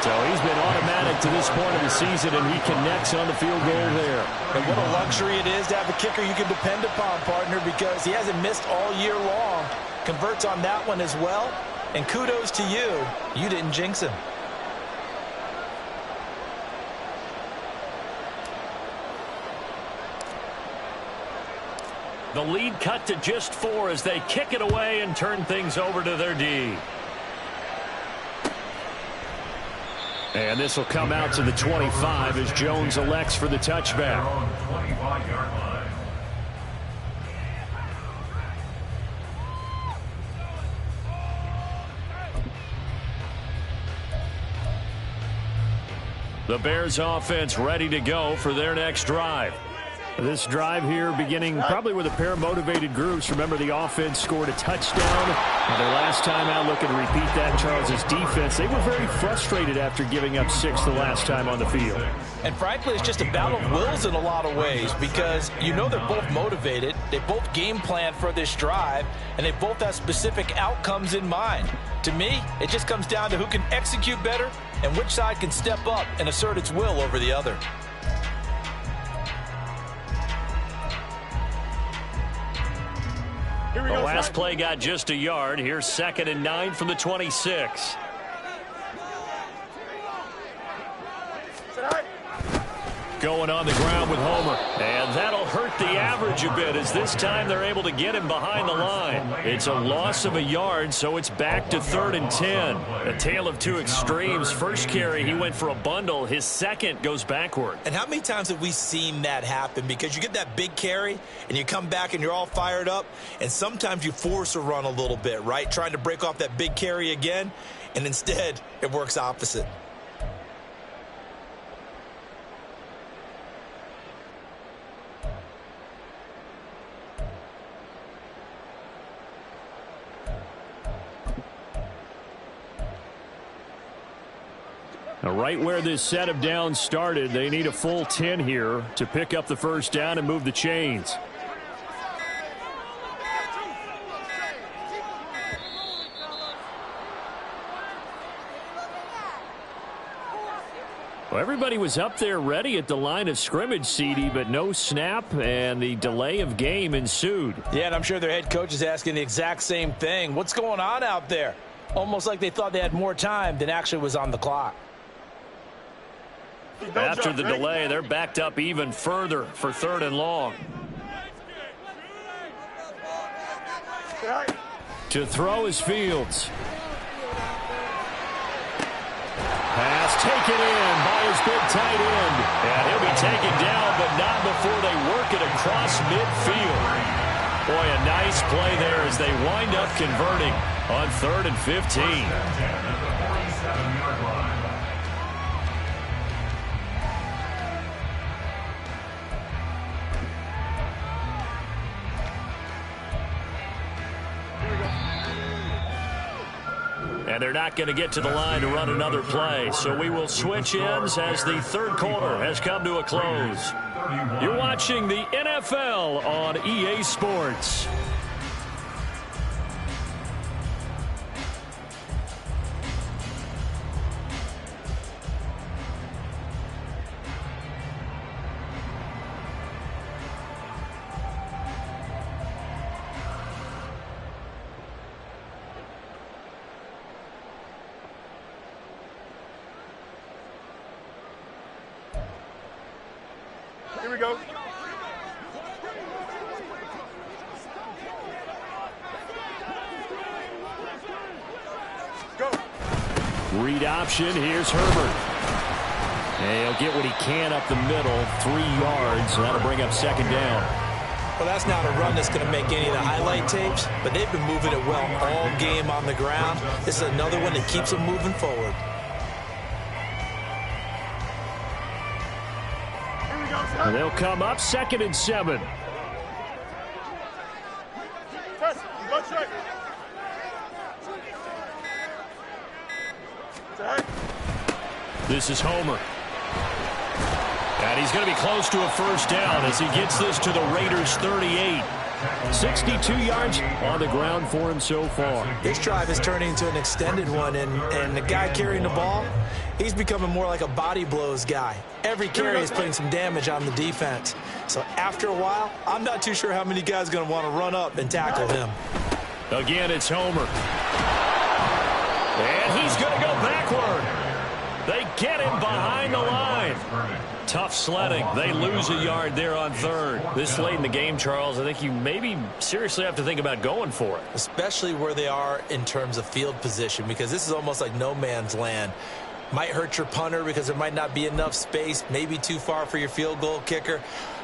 So he's been automatic to this point of the season, and he connects on the field goal there. And what a luxury it is to have a kicker you can depend upon, partner, because he hasn't missed all year long. Converts on that one as well. And kudos to you. You didn't jinx him. The lead cut to just 4 as they kick it away and turn things over to their D. And this will come out to the 25 as Jones elects for the touchback. 25-yard line. The Bears offense ready to go for their next drive. This drive here beginning probably with a pair of motivated groups. Remember, the offense scored a touchdown. Their last time out, looking to repeat that. Charles's defense, they were very frustrated after giving up 6 the last time on the field. And frankly, it's just a battle of wills in a lot of ways because you know they're both motivated. They both game plan for this drive, and they both have specific outcomes in mind. To me, it just comes down to who can execute better and which side can step up and assert its will over the other. The last play got just a yard. Here's 2nd and 9 from the 26. Going on the ground with Homer. And that'll hurt the average a bit as this time they're able to get him behind the line. It's a loss of a yard, so it's back to 3rd and 10. A tale of two extremes. First carry, he went for a bundle. His second goes backward. And how many times have we seen that happen? Because you get that big carry, and you come back and you're all fired up, and sometimes you force a run a little bit, right? Trying to break off that big carry again, and instead it works opposite. Right where this set of downs started, they need a full 10 here to pick up the first down and move the chains. Well, everybody was up there ready at the line of scrimmage, CD, but no snap, and the delay of game ensued. Yeah, and I'm sure their head coach is asking the exact same thing. What's going on out there? Almost like they thought they had more time than actually was on the clock. After the delay, they're backed up even further for 3rd and long. To throw is Fields. Pass taken in by his big tight end. And he'll be taken down, but not before they work it across midfield. Boy, a nice play there as they wind up converting on 3rd and 15. And they're not going to get to the line to run another play. So we will switch ends as the 3rd quarter has come to a close. You're watching the NFL on EA Sports. Here we go. Go. Read option. Here's Herbert. And he'll get what he can up the middle. 3 yards. So that'll bring up 2nd down. Well, that's not a run that's going to make any of the highlight tapes, but they've been moving it well all game on the ground. This is another one that keeps them moving forward. And they'll come up 2nd and 7. This is Homer. And he's going to be close to a first down as he gets this to the Raiders' 38. 62 yards on the ground for him so far. This drive is turning into an extended one, and the guy carrying the ball, he's becoming more like a body blows guy. Every carry is putting some damage on the defense. So after a while, I'm not too sure how many guys are going to want to run up and tackle him. Again, it's Homer. And he's going to go backward. They get him behind the line. Tough sledding. They lose a yard there on third. This late in the game, Charles, I think you maybe seriously have to think about going for it. Especially where they are in terms of field position, because this is almost like no man's land. Might hurt your punter because there might not be enough space, maybe too far for your field goal kicker.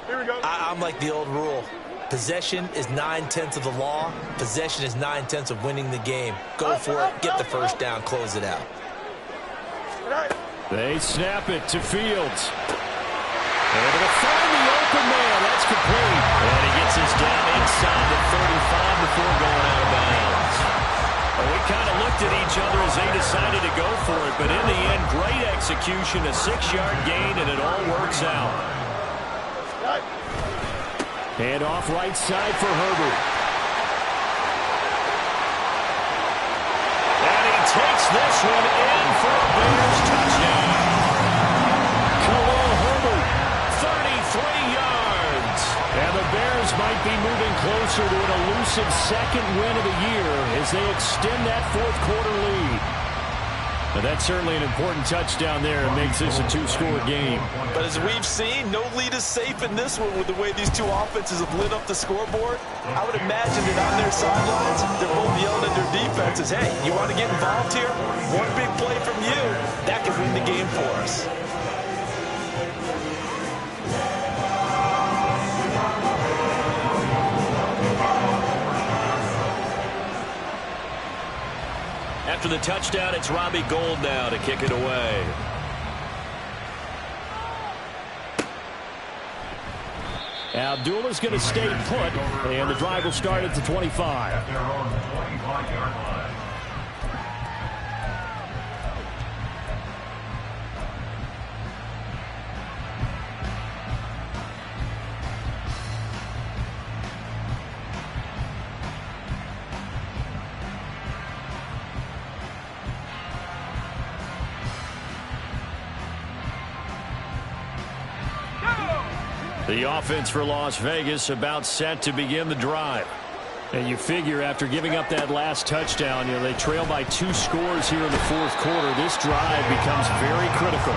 Here we go. I'm like the old rule. Possession is 9/10 of the law. Possession is 9/10 of winning the game. Go for it. Get the first down. Close it out. They snap it to Fields. Able to find the open man. That's complete. And he gets us down inside the 35 before going out of bounds. Well, we kind of looked at each other as they decided to go for it. But in the end, great execution, a 6-yard gain, and it all works out. Hand off right side for Herbert. And he takes this one in for a Bears touchdown. Khalil Herbert, 33 yards. And the Bears might be moving closer to an elusive second win of the year as they extend that fourth-quarter lead. And that's certainly an important touchdown there. It makes this a 2-score game. But as we've seen, no lead is safe in this one with the way these two offenses have lit up the scoreboard. I would imagine that on their sidelines, they're both yelling at their defenses, hey, you want to get involved here? One big play from you, that could win the game for us. After the touchdown, it's Robbie Gould now to kick it away. Abdullah's going to stay put, and the drive will start at the 25. At their own 25-yard line. The offense for Las Vegas about set to begin the drive. And you figure after giving up that last touchdown, they trail by 2 scores here in the fourth quarter. This drive becomes very critical.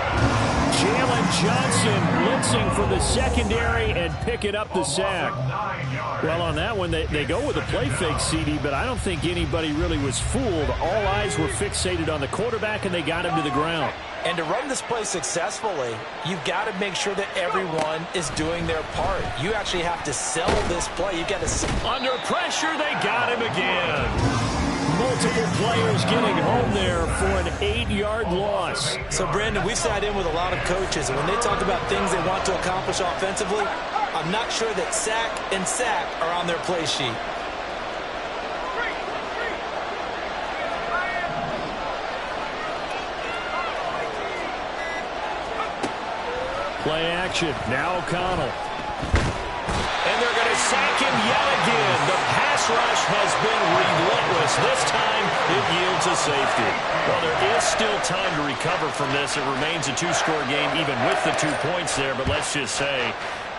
Jalen Johnson blitzing from the secondary and picking up the sack. Well, on that one, they go with a play fake, CD, but I don't think anybody really was fooled. All eyes were fixated on the quarterback, and they got him to the ground. And to run this play successfully, you've got to make sure that everyone is doing their part. You actually have to sell this play. You've got to... Under pressure, they got him again. Multiple players getting home there for an 8-yard loss. So, Brandon, we sat in with a lot of coaches, and when they talk about things they want to accomplish offensively, I'm not sure that sack and sack are on their play sheet. Play action. Now O'Connell. And they're going to sack him yet again. The pass rush has been relentless. This time it yields a safety. Well, there is still time to recover from this. It remains a 2-score game even with the 2 points there. But let's just say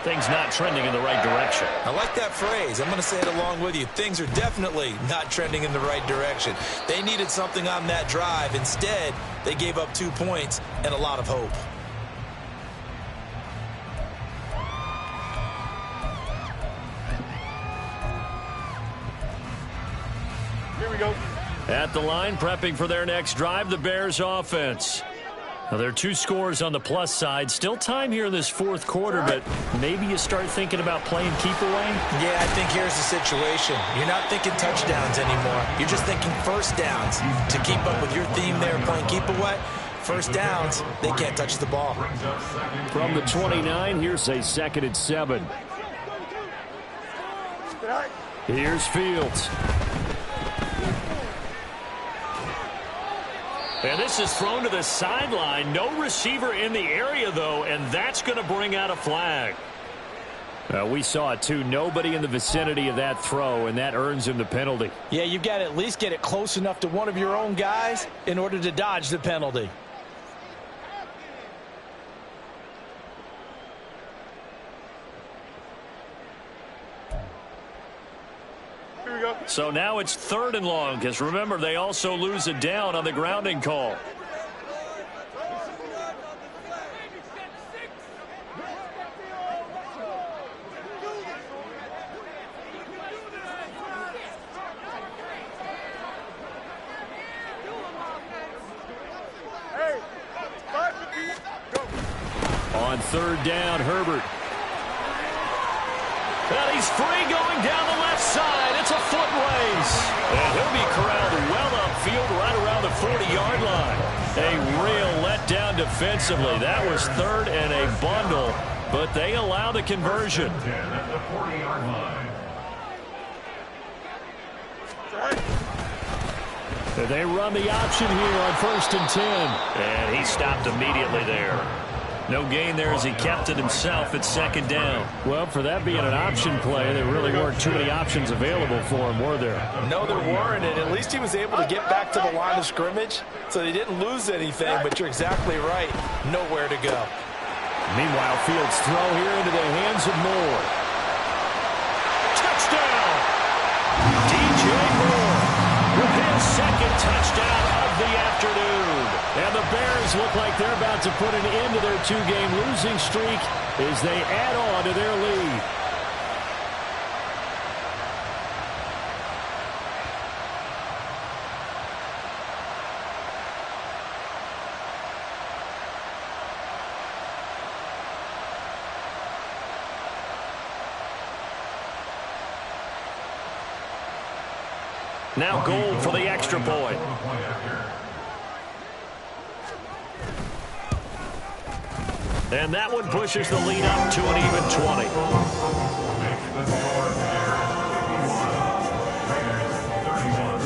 things not trending in the right direction. I like that phrase. I'm going to say it along with you. Things are definitely not trending in the right direction. They needed something on that drive. Instead, they gave up 2 points and a lot of hope. Here we go. At the line, prepping for their next drive, the Bears offense. Now, there are 2 scores on the plus side. Still time here in this fourth quarter, but maybe you start thinking about playing keep away? Yeah, I think here's the situation. You're not thinking touchdowns anymore. You're just thinking first downs. To keep up with your theme there, playing keep away, first downs, they can't touch the ball. From the 29, here's a 2nd and 7. Here's Fields. And this is thrown to the sideline. No receiver in the area, though, and that's going to bring out a flag. We saw it, too. Nobody in the vicinity of that throw, and that earns him the penalty. Yeah, you've got to at least get it close enough to one of your own guys in order to dodge the penalty. So now it's 3rd and long, because remember, they also lose a down on the grounding call. On 3rd down, Herbert. And he's free going down the left side. It's a foot race. And he'll be corralled well upfield right around the 40-yard line. A real letdown defensively. That was 3rd and a bundle, but they allow the conversion. At the 40-yard line. They run the option here on 1st and 10. And he stopped immediately there. No gain there as he kept it himself at 2nd down. Well, for that being an option play, there really weren't too many options available for him, were there? No, there weren't, and at least he was able to get back to the line of scrimmage, so they didn't lose anything, but you're exactly right. Nowhere to go. Meanwhile, Fields' throw here into the hands of Moore. Touchdown! DJ Moore with his 2nd touchdown of the afternoon. And the Bears look like they're about to put an end to their 2-game losing streak as they add on to their lead. Now Gold for the extra point. And that one pushes the lead up to an even 20. Makes the score Bears 51, Raiders 31.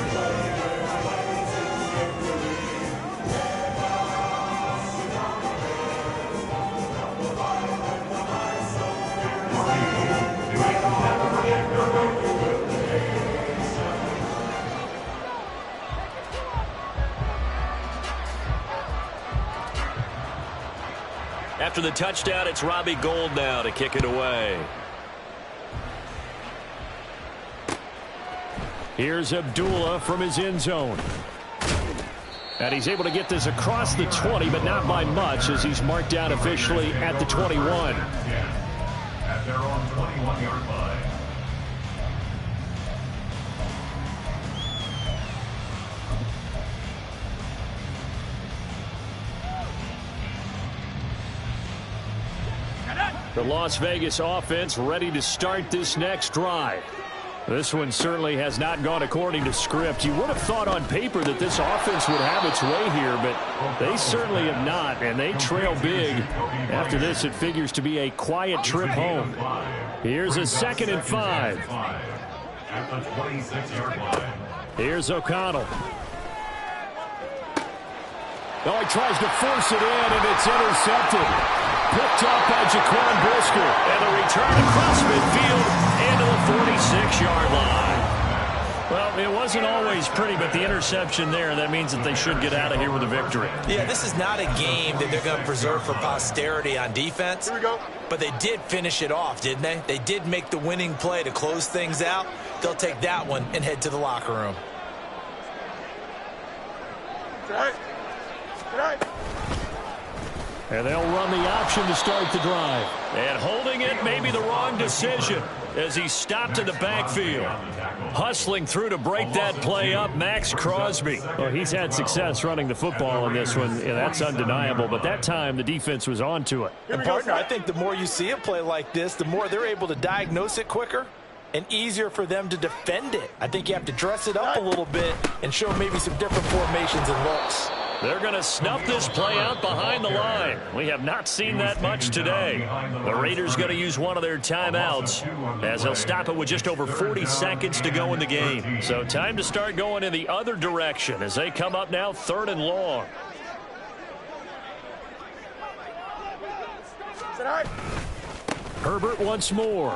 After the touchdown, it's Robbie Gould now to kick it away. Here's Abdullah from his end zone. And he's able to get this across the 20, but not by much as he's marked down officially at the 21. At their own 21-yard line. The Las Vegas offense ready to start this next drive. This one certainly has not gone according to script. You would have thought on paper that this offense would have its way here, but they certainly have not, and they trail big. After this, it figures to be a quiet trip home. Here's a 2nd and 5. At the 26-yard line. Here's O'Connell. Oh, he tries to force it in, and it's intercepted. Picked up by Jaquan Brisker. And the return across midfield into the 46-yard line. Well, it wasn't always pretty, but the interception there, that means that they should get out of here with a victory. Yeah, this is not a game that they're going to preserve for posterity on defense. Here we go. But they did finish it off, didn't they? They did make the winning play to close things out. They'll take that one and head to the locker room. And they'll run the option to start the drive. And holding it may be the wrong decision as he stopped in the backfield. Hustling through to break that play up, Max Crosby. Well, he's had success running the football in this one, and that's undeniable. But that time, the defense was on to it. And partner, I think the more you see a play like this, the more they're able to diagnose it quicker and easier for them to defend it. I think you have to dress it up a little bit and show maybe some different formations and looks. They're going to snuff this play out behind the line. We have not seen that much today. The Raiders going to use one of their timeouts as they'll stop it with just over 40 seconds to go in the game. So time to start going in the other direction as they come up now 3rd and long. Herbert once more.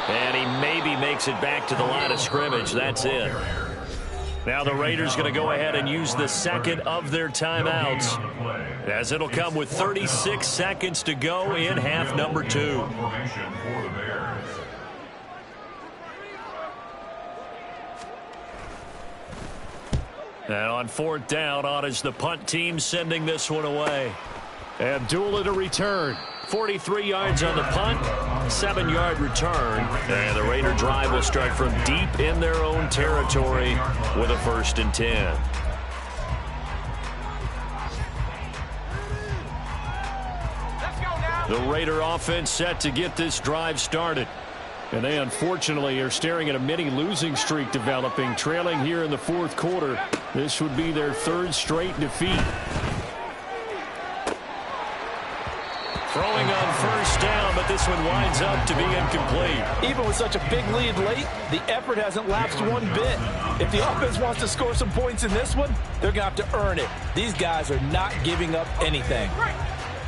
And he maybe makes it back to the line of scrimmage. That's it. Now the Raiders going to go ahead and use the second of their timeouts as it'll come with 36 seconds to go in half number 2. And on 4th down, on is the punt team sending this one away. Abdullah to return. 43 yards on the punt, 7-yard return. And the Raider drive will start from deep in their own territory with a 1st and 10. The Raider offense set to get this drive started. And they unfortunately are staring at a mini losing streak developing, trailing here in the 4th quarter. This would be their 3rd straight defeat. Throwing on 1st down, but this one winds up to be incomplete. Even with such a big lead late, the effort hasn't lapsed one bit. If the offense wants to score some points in this one, they're going to have to earn it. These guys are not giving up anything.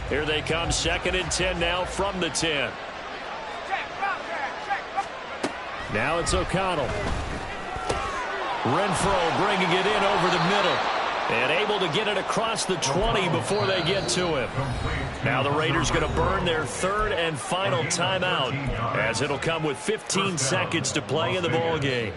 Here they come, 2nd and 10 now from the 10. Now it's O'Connell. Renfro bringing it in over the middle. And able to get it across the 20 before they get to him. Now the Raiders going to burn their 3rd and final timeout as it'll come with 15 seconds to play in the ball game.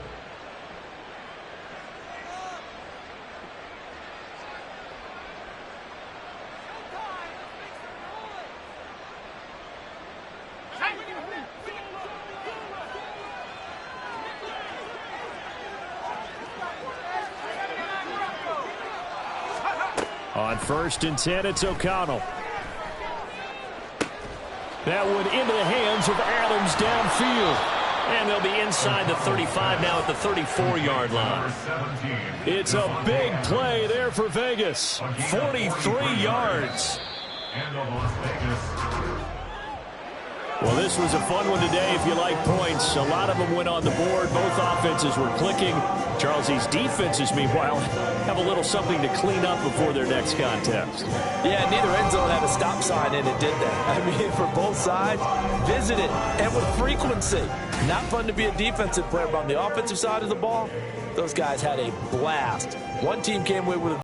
On 1st and 10, it's O'Connell. That one into the hands of Adams downfield. And they'll be inside the 35 now at the 34-yard line. It's a big play there for Vegas. 43 yards. Well, this was a fun one today if you like points. A lot of them went on the board. Both offenses were clicking. Charles, these defenses, meanwhile, have a little something to clean up before their next contest. Yeah, neither end zone had a stop sign in it, did they? I mean, for both sides, visit it, and with frequency. Not fun to be a defensive player, but on the offensive side of the ball, those guys had a blast. One team came away with a